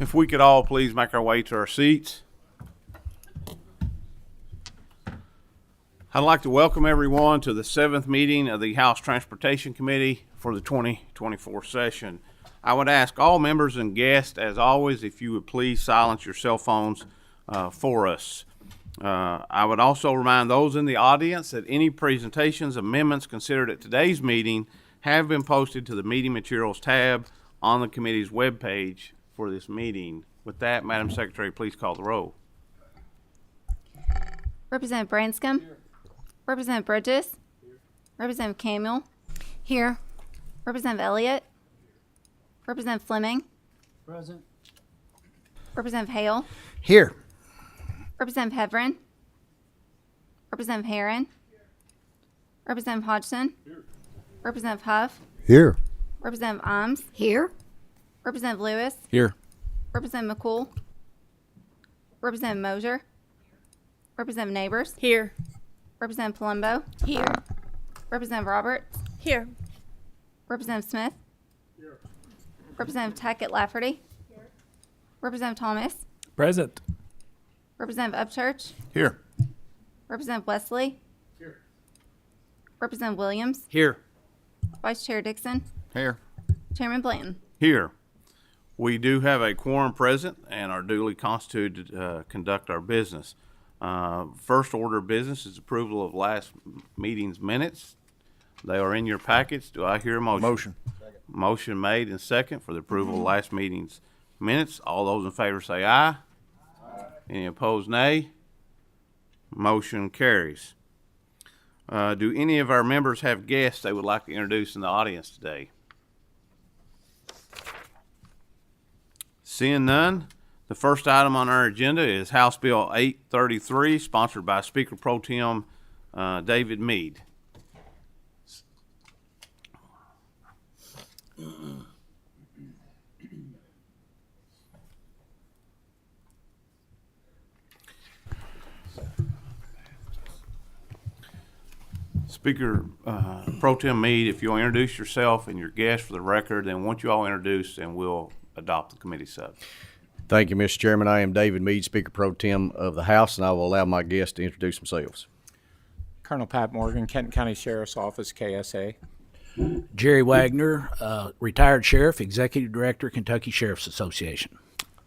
If we could all please make our way to our seats. I'd like to welcome everyone to the 7th meeting of the House Transportation Committee for the 2024 session. I would ask all members and guests, as always, if you would please silence your cell phones for us. I would also remind those in the audience that any presentations, amendments considered at today's meeting have been posted to the Meeting Materials tab on the committee's webpage for this meeting. With that, Madam Secretary, please call the roll. Representative Branscombe. Here. Representative Bridges. Here. Representative Camel. Here. Representative Elliott. Representative Fleming. Present. Representative Hale. Here. Representative Heverin. Representative Herron. Representative Hodgson. Here. Representative Huff. Here. Representative Imes. Here. Representative Lewis. Here. Representative McCool. Representative Mosier. Representative Neighbors. Here. Representative Palumbo. Here. Representative Roberts. Here. Representative Smith. Here. Representative Tackett-Lafferty. Here. Representative Thomas. Present. Representative Upchurch. Here. Representative Wesley. Here. Representative Williams. Here. Vice Chair Dixon. Here. Chairman Blanton. Here. We do have a quorum present and are duly constituted to conduct our business. First order of business is approval of last meeting's minutes. They are in your packets. Do I hear a motion? Motion. Motion made and second for the approval of last meeting's minutes. All those in favor say aye. Aye. Any opposed, nay. Motion carries. Do any of our members have guests they would like to introduce in the audience today? Seeing none, the first item on our agenda is House Bill 833, sponsored by Speaker Pro Tem David Meade. Speaker Pro Tem Meade, if you'll introduce yourself and your guest for the record, then once you all introduce, then we'll adopt the committee sub. Thank you, Mr. Chairman. I am David Meade, Speaker Pro Tem of the House, and I will allow my guests to introduce themselves. Colonel Pat Morgan, Kenton County Sheriff's Office, KSA. Jerry Wagner, retired sheriff, executive director, Kentucky Sheriff's Association.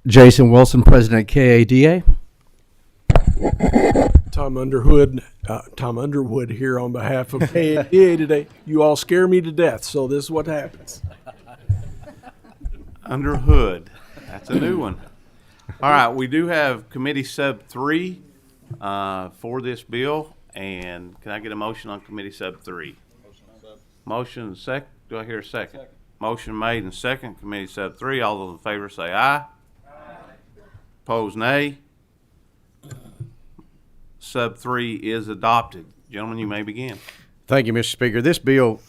Jason Wilson, President, KADA. Tom Underwood here on behalf of KADA today. You all scare me to death, so this is what happens. Underhood. That's a new one. All right, we do have committee sub 3 for this bill, and can I get a motion on committee sub 3? Motion second. Do I hear a second? Motion made and second. Committee sub 3. All those in favor say aye. Opposed, nay. Sub 3 is adopted. Gentlemen, you may begin. Thank you, Mr. Speaker. This bill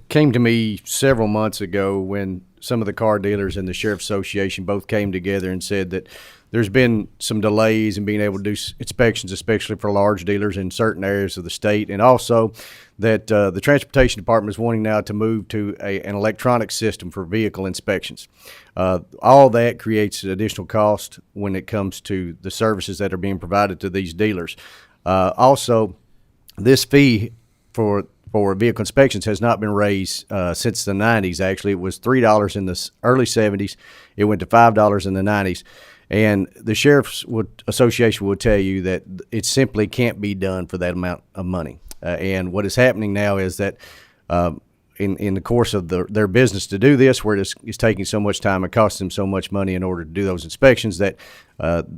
came to me several months ago when some of the car dealers and the Sheriff's Association both came together and said that there's been some delays in being able to do inspections, especially for large dealers in certain areas of the state, and also that the Transportation Department is wanting now to move to an electronic system for vehicle inspections. All that creates additional cost when it comes to the services that are being provided to these dealers. Also, this fee for vehicle inspections has not been raised since the 90s. Actually, it was $3 in the early 70s. It went to $5 in the 90s. And the Sheriff's Association will tell you that it simply can't be done for that amount of money. And what is happening now is that in the course of their business to do this, where it's taking so much time, it costs them so much money in order to do those inspections, that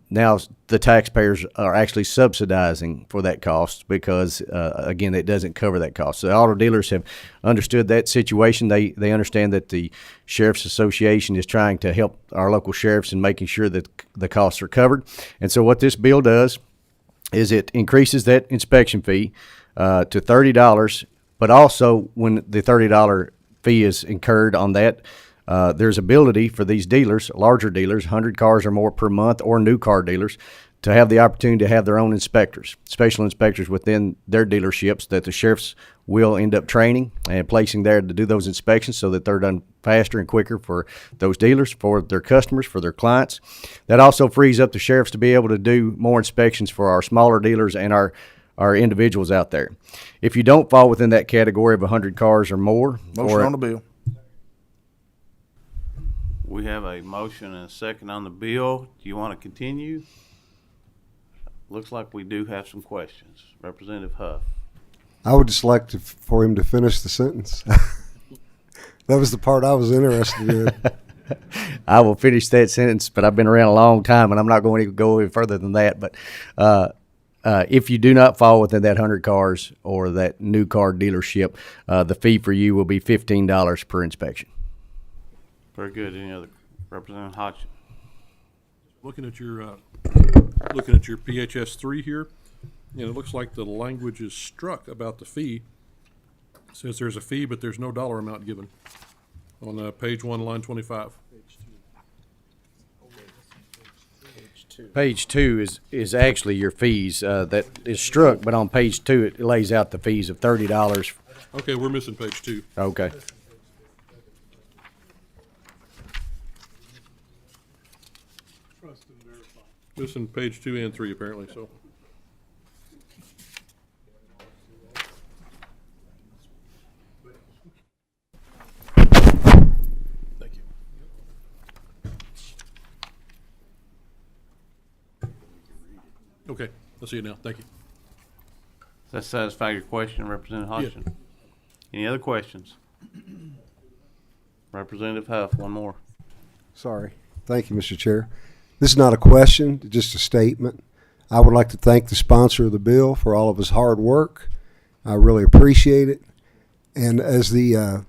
now the taxpayers are actually subsidizing for that cost because, again, it doesn't cover that cost. So the auto dealers have understood that situation. They understand that the Sheriff's Association is trying to help our local sheriffs in making sure that the costs are covered. And so what this bill does is it increases that inspection fee to $30, but also when the $30 fee is incurred on that, there's ability for these dealers, larger dealers, 100 cars or more per month, or new car dealers, to have the opportunity to have their own inspectors, special inspectors within their dealerships that the sheriffs we'll end up training and placing there to do those inspections so that they're done faster and quicker for those dealers, for their customers, for their clients. That also frees up the sheriffs to be able to do more inspections for our smaller dealers and our individuals out there. If you don't fall within that category of 100 cars or more, Motion on the bill. We have a motion and a second on the bill. Do you want to continue? Looks like we do have some questions. Representative Huff. I would just like for him to finish the sentence. That was the part I was interested in. I will finish that sentence, but I've been around a long time, and I'm not going to go any further than that. But if you do not fall within that 100 cars or that new car dealership, the fee for you will be $15 per inspection. Very good. Any other? Representative Hodgson. Looking at your PHS 3 here, and it looks like the language is struck about the fee. It says there's a fee, but there's no dollar amount given on page 1, line 25. Page 2 is actually your fees that is struck, but on page 2 it lays out the fees of $30. Okay, we're missing page 2. Okay. Missing page 2 and 3 apparently, so. Thank you. Okay, I see it now. Thank you. Does that satisfy your question, Representative Hodgson? Any other questions? Representative Huff, one more. Sorry. Thank you, Mr. Chair. This is not a question, just a statement. I would like to thank the sponsor of the bill for all of his hard work. I really appreciate it. And as the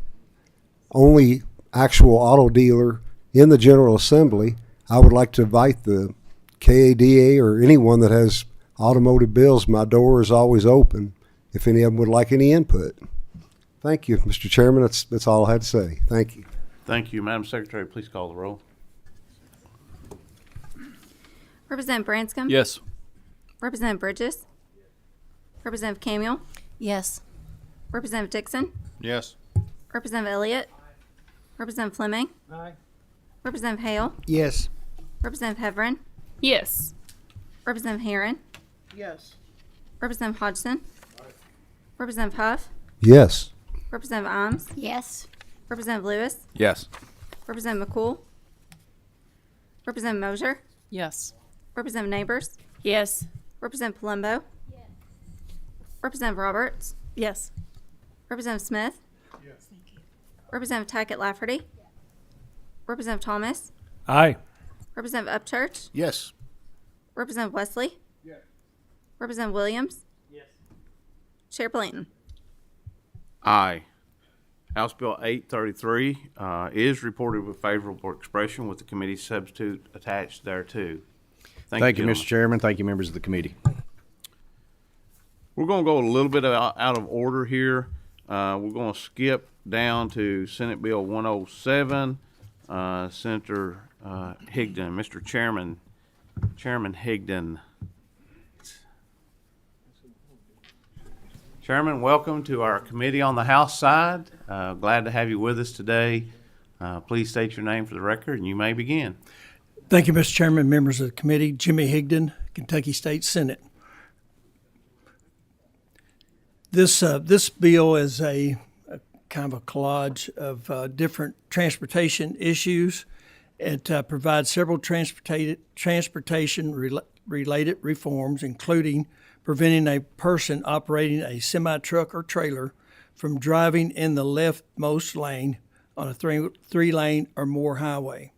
only actual auto dealer in the General Assembly, I would like to invite the KADA or anyone that has automotive bills. My door is always open if any of them would like any input. Thank you, Mr. Chairman. That's all I had to say. Thank you. Thank you. Madam Secretary, please call the roll. Representative Branscombe? Yes. Representative Bridges? Representative Camille? Yes. Representative Dixon? Yes. Representative Elliott? Representative Fleming? Aye. Representative Hale? Yes. Representative Heverin? Yes. Representative Herron? Yes. Representative Hodgson? Representative Huff? Yes. Representative Imes? Yes. Representative Lewis? Yes. Representative McCool? Representative Mosier? Yes. Representative Neighbors? Yes. Representative Palumbo? Representative Roberts? Yes. Representative Smith? Yes. Representative Tackett Lafferty? Representative Thomas? Aye. Representative Upchurch? Yes. Representative Wesley? Representative Williams? Chair Blanton? Aye. House Bill 833 is reported with favorable expression with the committee substitute attached thereto. Thank you, gentlemen. Mr. Chairman. Thank you, members of the committee. We're going to go a little bit out of order here. We're going to skip down to Senate Bill 107. Senator Higdon, Mr. Chairman Higdon. Chairman, welcome to our committee on the House side. Glad to have you with us today. Please state your name for the record, and you may begin. Thank you, Mr. Chairman, members of the committee. Jimmy Higdon, Kentucky State Senate. This bill is a kind of a collage of different transportation issues. It provides several transportation-related reforms, including preventing a person operating a semi-truck or trailer from driving in the leftmost lane on a three-lane or more highway.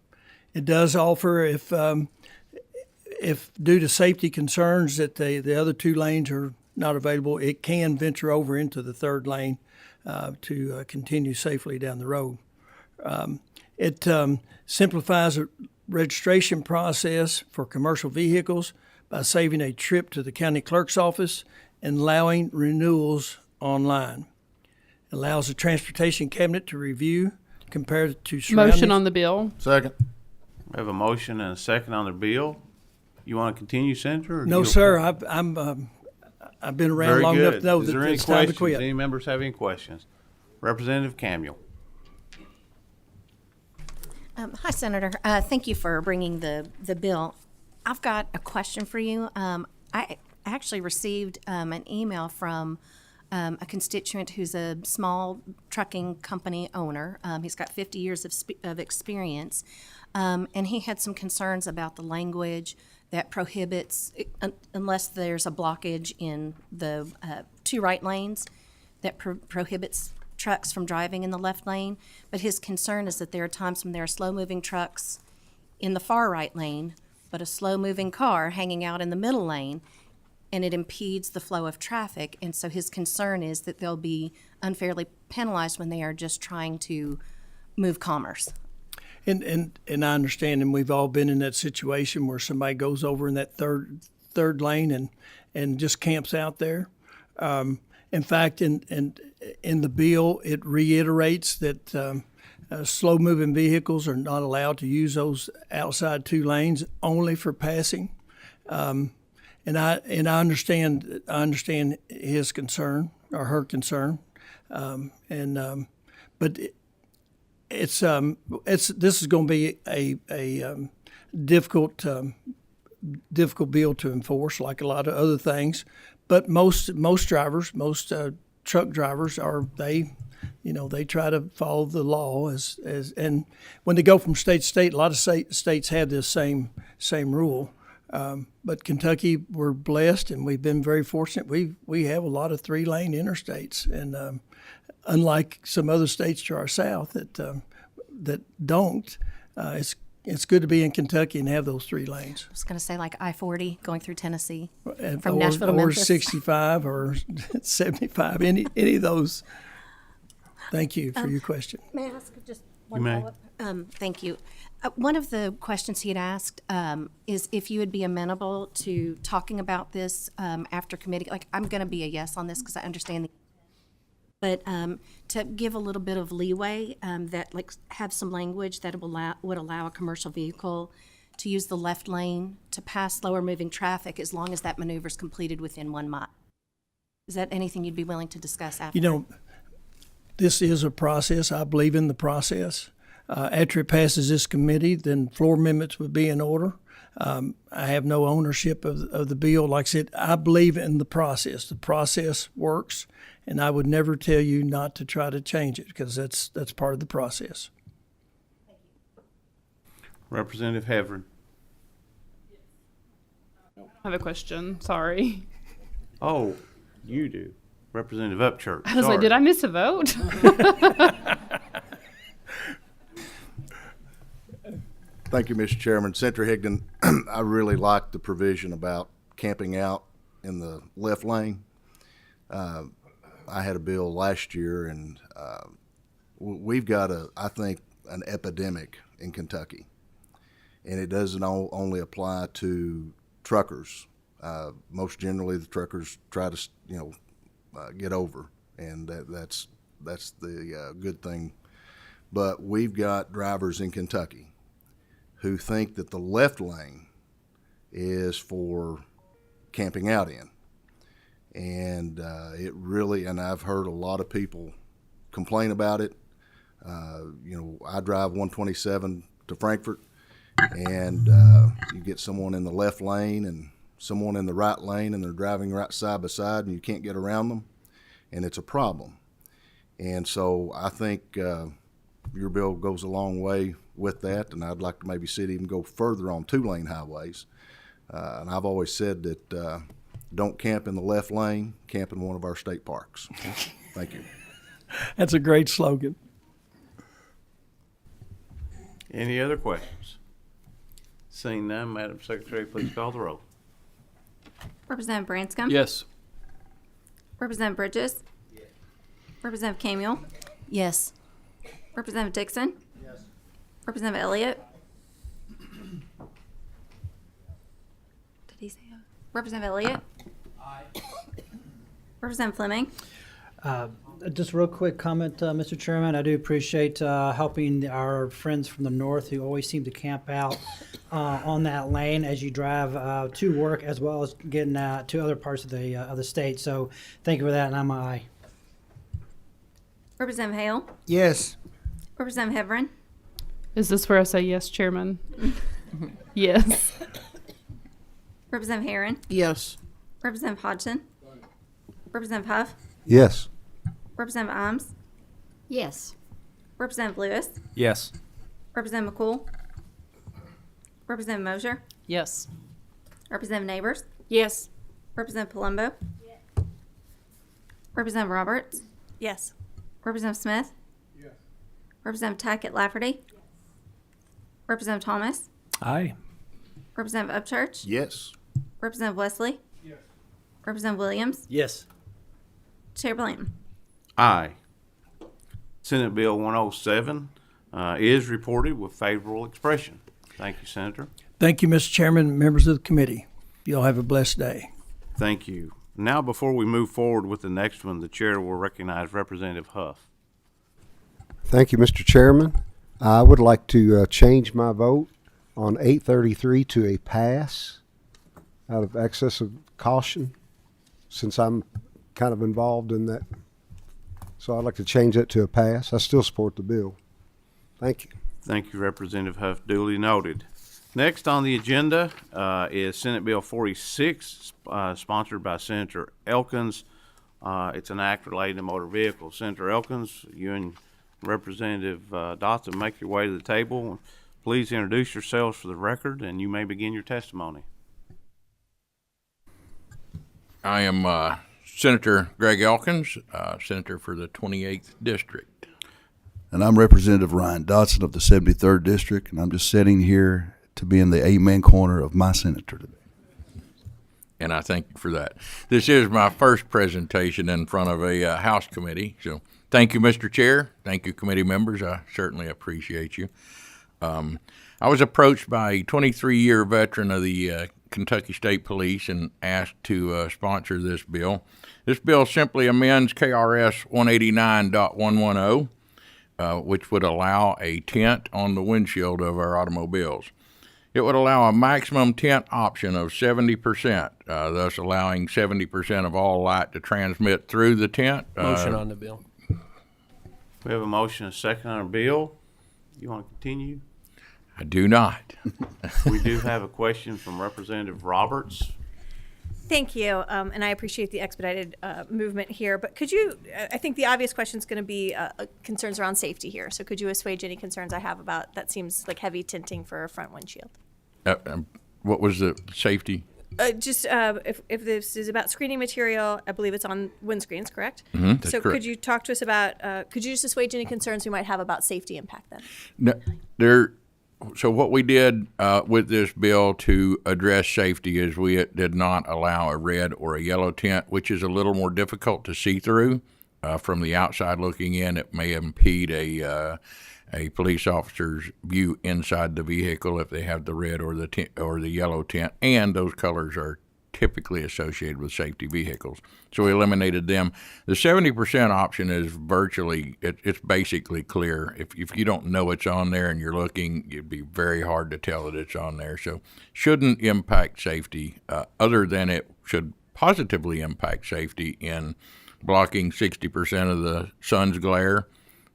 It does offer, if due to safety concerns that the other two lanes are not available, it can venture over into the third lane to continue safely down the road. It simplifies the registration process for commercial vehicles by saving a trip to the county clerk's office and allowing renewals online. It allows the Transportation Cabinet to review, compare to surrounding. Motion on the bill. Second. We have a motion and a second on the bill. You want to continue, Senator? Or No, you- sir. I've been around Very long good. enough to know Is that there any it's time to questions? quit. Any members have any questions? Representative Camuel. Hi, Senator. Thank you for bringing the bill. I've got a question for you. I actually received an email from a constituent who's a small trucking company owner. He's got 50 years of experience, and he had some concerns about the language that prohibits, unless there's a blockage in the two right lanes, that prohibits trucks from driving in the left lane. But his concern is that there are times when there are slow-moving trucks in the far right lane, but a slow-moving car hanging out in the middle lane, and it impedes the flow of traffic. And so his concern is that they'll be unfairly penalized when they are just trying to move commerce. And I understand, and we've all been in that situation where somebody goes over in that third lane and just camps out there. In fact, in the bill, it reiterates that slow-moving vehicles are not allowed to use those outside two lanes, only for passing. And I understand his concern or her concern, but this is going to be a difficult bill to enforce, like a lot of other things. But most drivers, truck drivers they try to follow the law and when they go from state to state, a lot of states have this same rule. But Kentucky, we're blessed, and we've been very fortunate. We have a lot of 3-lane interstates, and unlike some other states to our south that don't, it's good to be in Kentucky and have those 3 lanes. I was going to say like I-40 going through Tennessee And, from Nashville to Memphis. Or 65 or 75, any of those. Thank you for your question. May I ask just one You may. follow-up? Thank you. One of the questions he had asked is if you would be amenable to talking about this after committee. Like, I'm going to be a yes on this because I understand but to give a little bit of leeway, that like have some language that would allow a commercial vehicle to use the left lane to pass slower moving traffic as long as that maneuver is completed within 1 mile. Is that anything you'd be willing to discuss after? This is a process. I believe in the process. After it passes this committee, then floor amendments would be in order. I have no ownership of the bill. Like I said, I believe in the process. The process works, and I would never tell you not to try to change it because that's part of the process. Representative Heverin. I have a question. Sorry. Oh, you do. Representative Upchurch. I was like, did I miss a vote? Thank you, Mr. Chairman. Senator Higdon, I really like the provision about camping out in the left lane. I had a bill last year, and we've got I think, an epidemic in Kentucky, and it doesn't only apply to truckers. Most generally, the truckers try to, get over, and that's the good thing. But we've got drivers in Kentucky who think that the left lane is for camping out in. And it really, and I've heard a lot of people complain about it. I drive 127 to Frankfort, and you get someone in the left lane and someone in the right lane, and they're driving right side by side, and you can't get around them, and it's a problem. And so I think your bill goes a long way with that, and I'd like to maybe see it even go further on 2-lane highways. And I've always said that don't camp in the left lane, camp in one of our state parks. Thank you. That's a great slogan. Any other questions? Seeing none, Madam Secretary, please call the roll. Representative Branscombe? Yes. Representative Bridges? Yes. Representative Camuel? Yes. Representative Dixon? Yes. Representative Elliott? Did he say Representative Elliott? Aye. Representative Fleming? Just a real quick comment, Mr. Chairman. I do appreciate helping our friends from the north who always seem to camp out on that lane as you drive to work, as well as getting to other parts of the state. So thank you for that, and I'm an aye. Representative Hale. Yes. Representative Heverin. Is this where I say yes, Chairman? Yes. Representative Herron. Yes. Representative Hodgson. Representative Huff. Yes. Representative Imes. Yes. Representative Lewis. Yes. Representative McCool. Representative Mosier. Yes. Representative Neighbors. Yes. Representative Palumbo. Representative Roberts. Yes. Representative Smith. Representative Tackett Lafferty. Representative Thomas. Aye. Representative Upchurch. Yes. Representative Wesley. Representative Williams. Yes. Chair Blanton. Aye. Senate Bill 107 is reported with favorable expression. Thank you, Senator. Thank you, Mr. Chairman, members of the committee. You all have a blessed day. Thank you. Now, before we move forward with the next one, the chair will recognize Representative Huff. Thank you, Mr. Chairman. I would like to change my vote on 833 to a pass out of excess of caution, since I'm kind of involved in that. So I'd like to change that to a pass. I still support the bill. Thank you. Thank you, Representative Huff. Duly noted. Next on the agenda is Senate Bill 46, sponsored by Senator Elkins. It's an act relating to motor vehicles. Senator Elkins, you and Representative Dotson make your way to the table. Please introduce yourselves for the record, and you may begin your testimony. I am Senator Greg Elkins, Senator for the 28th District. And I'm Representative Ryan Dotson of the 73rd District, and I'm just sitting here to be in the amen corner of my senator today. And I thank you for that. This is my first presentation in front of a House committee, so thank you, Mr. Chair. Thank you, committee members. I certainly appreciate you. I was approached by a 23-year veteran of the Kentucky State Police and asked to sponsor this bill. This bill simply amends KRS 189.110, which would allow a tint on the windshield of our automobiles. It would allow a maximum tint option of 70%, thus allowing 70% of all light to transmit through the tint. Motion on the bill. We have a motion, a second on our bill. You want to continue? I do not. We do have a question from Representative Roberts. Thank you, and I appreciate the expedited movement here. But could you, I think the obvious question is going to be concerns around safety here. So could you assuage any concerns I have about that seems like heavy tinting for a front windshield? What was the safety? If this is about screening material, I believe it's on windscreens, correct? That's so correct. could you talk to us about, could you just assuage any concerns we might have about safety impact then? No, so what we did with this bill to address safety is we did not allow a red or a yellow tint, which is a little more difficult to see through. From the outside looking in, it may impede a police officer's view inside the vehicle if they have the red or the yellow tint, and those colors are typically associated with safety vehicles. So we eliminated them. The 70% option is virtually, it's basically clear. If you don't know it's on there and you're looking, it'd be very hard to tell that it's on there. So shouldn't impact safety, other than it should positively impact safety in blocking 60% of the sun's glare.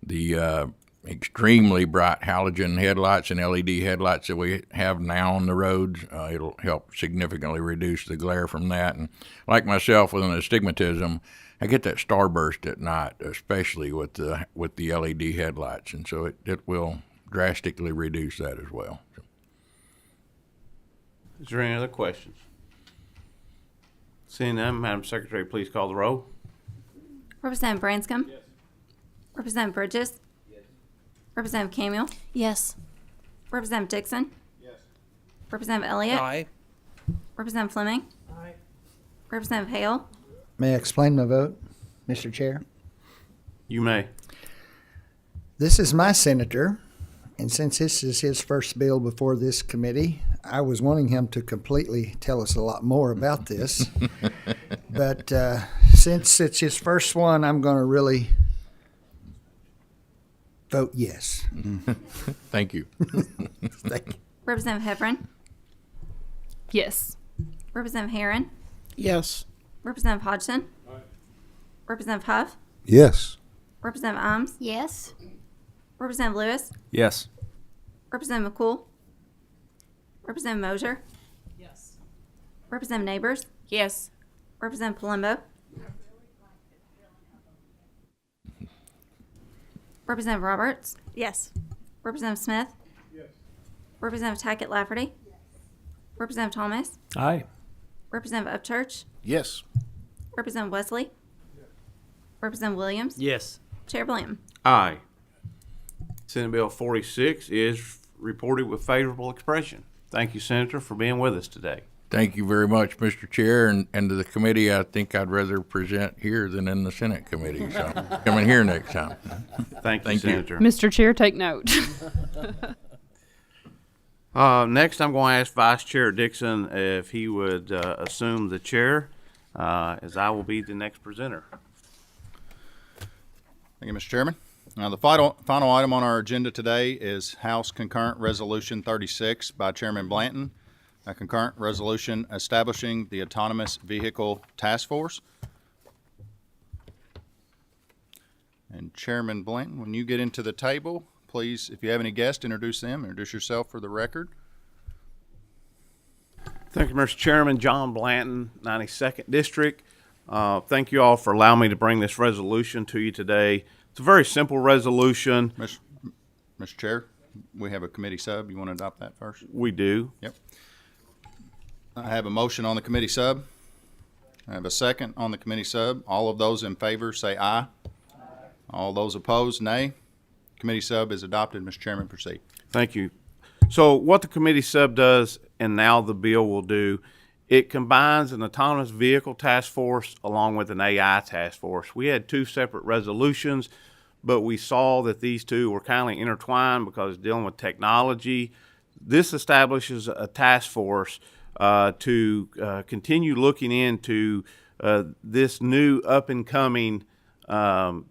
The extremely bright halogen headlights and LED headlights that we have now on the roads, it'll help significantly reduce the glare from that. And like myself with an astigmatism, I get that starburst at night, especially with the LED headlights, and so it will drastically reduce that as well. Is there any other questions? Seeing none, Madam Secretary, please call the roll. Representative Branscombe. Yes. Representative Bridges. Representative Camille. Yes. Representative Dixon. Yes. Representative Elliott. Aye. Representative Fleming. Aye. Representative Hale. May I explain my vote, Mr. Chair? You may. This is my senator, and since this is his first bill before this committee, I was wanting him to completely tell us a lot more about this. But since it's his first one, I'm going to really vote yes. Thank you. Thank you. Representative Heffron, Yes. Representative Herron, Yes. Representative Hodgson, Representative Huff, Yes. Representative Imes, Yes. Representative Lewis, Yes. Representative McCool, Representative Mosier, Yes. Representative Neighbors, Yes. Representative Palumbo, Representative Roberts, Yes. Representative Smith, Representative Tackett Lafferty, Representative Thomas, Aye. Representative Upchurch, Yes. Representative Wesley, Representative Williams, Yes. Chair Blanton. Aye. Senate Bill 46 is reported with favorable expression. Thank you, Senator, for being with us today. Thank you very much, Mr. Chair, and to the committee. I think I'd rather present here than in the Senate committee, so come in here next time. Thank you, Thank you. Senator. Mr. Chair, take note. Next, I'm going to ask Vice Chair Dixon if he would assume the chair, as I will be the next presenter. Thank you, Mr. Chairman. Now, the final item on our agenda today is House Concurrent Resolution 36 by Chairman Blanton, a concurrent resolution establishing the Autonomous Vehicle Task Force. And Chairman Blanton, when you get into the table, please, if you have any guests, introduce them. Introduce yourself for the record. Thank you, Mr. Chairman. John Blanton, 92nd District. Thank you all for allowing me to bring this resolution to you today. It's a very simple resolution. Mr. Chair, we have a committee sub. You want to adopt that first? We do. Yep. I have a motion on the committee sub. I have a second on the committee sub. All of those in favor say aye. All those opposed, nay. Committee sub is adopted. Mr. Chairman, proceed. Thank you. So what the committee sub does, and now the bill will do, it combines an autonomous vehicle task force along with an AI task force. We had two separate resolutions, but we saw that these two were kind of intertwined because dealing with technology. This establishes a task force to continue looking into this new up-and-coming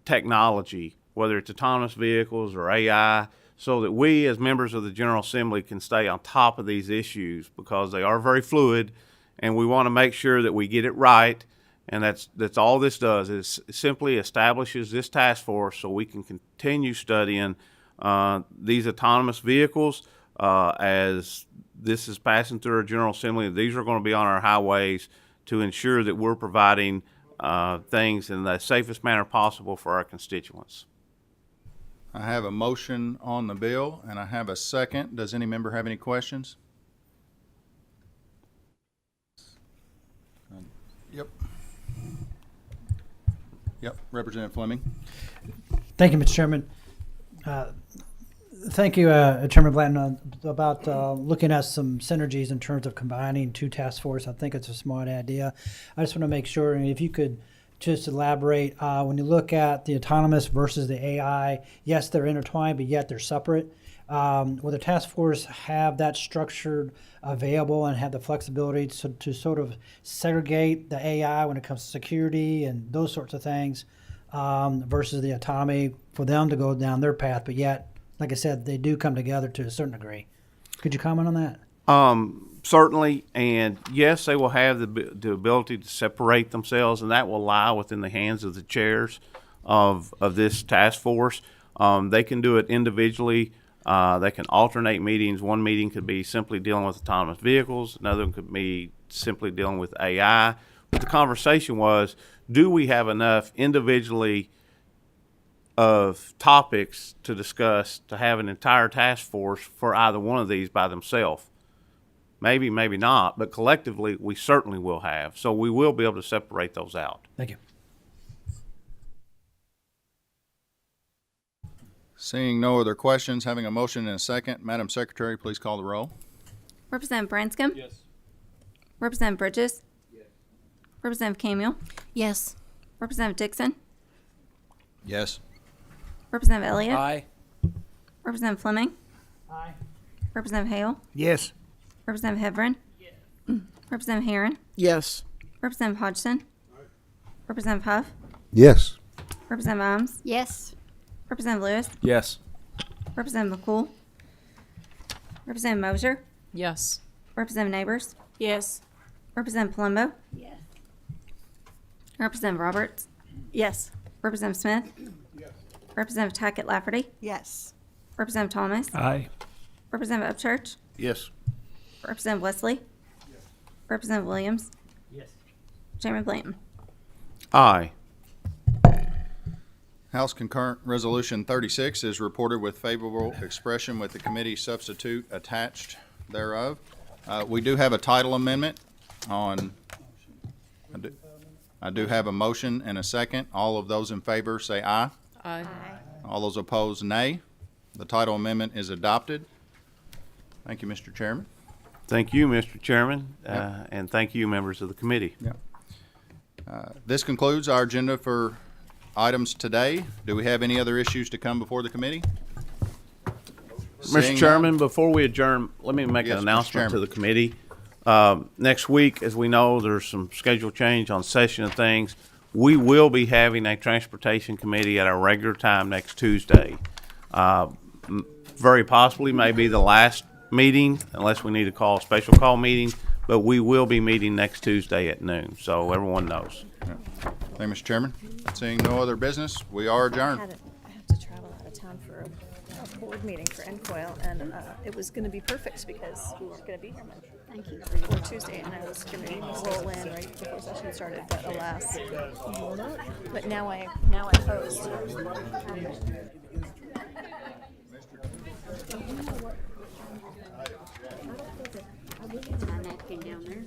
technology, whether it's autonomous vehicles or AI, so that we as members of the General Assembly can stay on top of these issues because they are very fluid, and we want to make sure that we get it right. And that's all this does, is simply establishes this task force so we can continue studying these autonomous vehicles as this is passing through our General Assembly. These are going to be on our highways to ensure that we're providing things in the safest manner possible for our constituents. I have a motion on the bill, and I have a second. Does any member have any questions? Yep, Representative Fleming. Thank you, Mr. Chairman. Thank you, Chairman Blanton, about looking at some synergies in terms of combining two task forces. I think it's a smart idea. I just want to make sure, and if you could just elaborate, when you look at the autonomous versus the AI, yes, they're intertwined, but yet they're separate. Will the task force have that structured available and have the flexibility to sort of segregate the AI when it comes to security and those sorts of things versus the autonomy for them to go down their path, but yet, like I said, they do come together to a certain degree. Could you comment on that? Certainly, and yes, they will have the ability to separate themselves, and that will lie within the hands of the chairs of this task force. They can do it individually. They can alternate meetings. One meeting could be simply dealing with autonomous vehicles. Another could be simply dealing with AI. But the conversation was, do we have enough individually of topics to discuss to have an entire task force for either one of these by themselves? Maybe, maybe not, but collectively we certainly will have. So we will be able to separate those out. Thank you. Seeing no other questions, having a motion and a second, Madam Secretary, please call the roll. Representative Branscombe? Yes. Representative Bridges? Yes. Representative Camille? Yes. Representative Dixon? Yes. Representative Elliott? Aye. Representative Fleming? Aye. Representative Hale? Yes. Representative Hevron? Yes. Representative Herron? Yes. Representative Hodgson? Representative Huff? Yes. Representative Imes? Yes. Representative Lewis? Yes. Representative McCool? Representative Mosier? Yes. Representative Neighbors? Yes. Representative Palumbo? Yes. Representative Roberts? Yes. Representative Smith? Representative Tackett Lafferty? Yes. Representative Thomas? Aye. Representative Upchurch? Yes. Representative Wesley? Representative Williams? Yes. Chairman Blanton? Aye. House Concurrent Resolution 36 is reported with favorable expression with the committee substitute attached thereof. We do have a title amendment on, I do have a motion and a second. All of those in favor say aye. Aye. All those opposed, nay. The title amendment is adopted. Thank you, Mr. Chairman. Thank you, Mr. Chairman, and thank you, members of the committee. This concludes our agenda for items today. Do we have any other issues to come before the committee? Seeing Mr. Chairman, before we adjourn, let me make Yes, an Mr. announcement to Chairman. the committee. Next week, as we know, there's some schedule change on session and things. We will be having a transportation committee at our regular time next Tuesday. Very possibly may be the last meeting, unless we need to call a special call meeting, but we will be meeting next Tuesday at noon, so everyone knows. Thank you, Mr. Chairman. Seeing no other business, we are adjourned. I have to travel out of town for a board meeting for NCOIL, and it was going to be perfect because we weren't going to be here Monday. Thank you. Or Tuesday, and I was going to roll in right before session started, but alas, you were not. But now I host. My napkin down there.